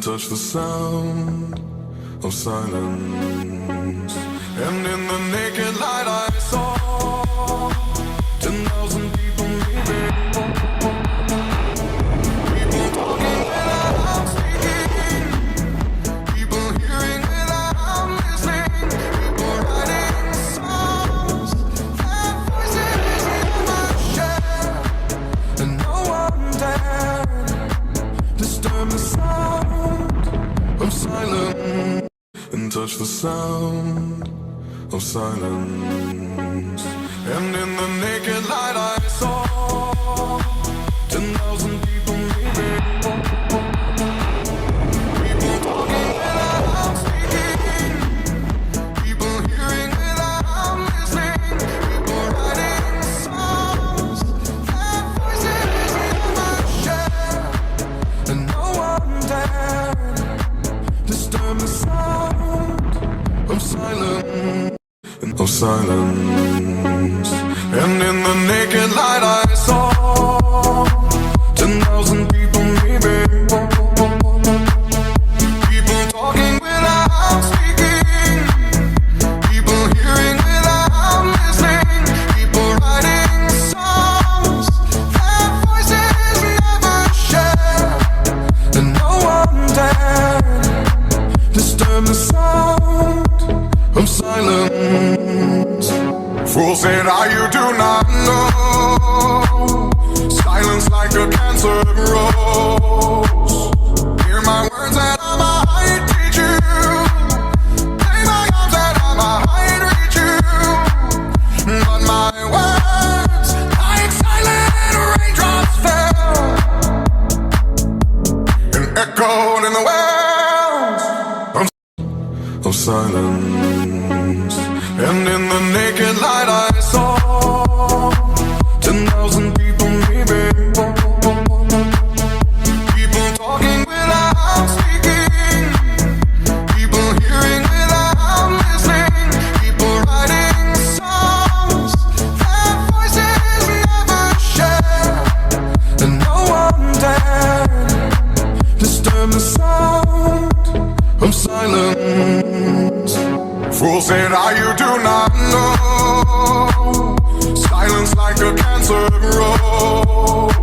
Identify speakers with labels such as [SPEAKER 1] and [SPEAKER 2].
[SPEAKER 1] touch the sound of silence. And in the naked light I saw 10,000 people moving, people talking without speaking, people hearing without listening, people writing songs that voices never share, and no one dared disturb the sound of silence. And touch the sound of silence. And in the naked light I saw 10,000 people moving, people talking without speaking, people hearing without listening, people writing songs that voices never share, and no one dared disturb the sound of silence. Of silence. And in the naked light I saw 10,000 people moving, people talking without speaking, people hearing without listening, people writing songs that voices never share, and no one dared disturb the sound of silence. Fools said, you do not know. Silence like a cancer grows. Hear my words and I might teach you. Play my arms and I might reach you. But my words, like silent raindrops, fell and echoed in the wells of silence. And in the naked light I saw 10,000 people moving, people talking without speaking, people hearing without listening, people writing songs that voices never share, and no one dared disturb the sound of silence. Fools said, you do not know. Silence like a cancer grows.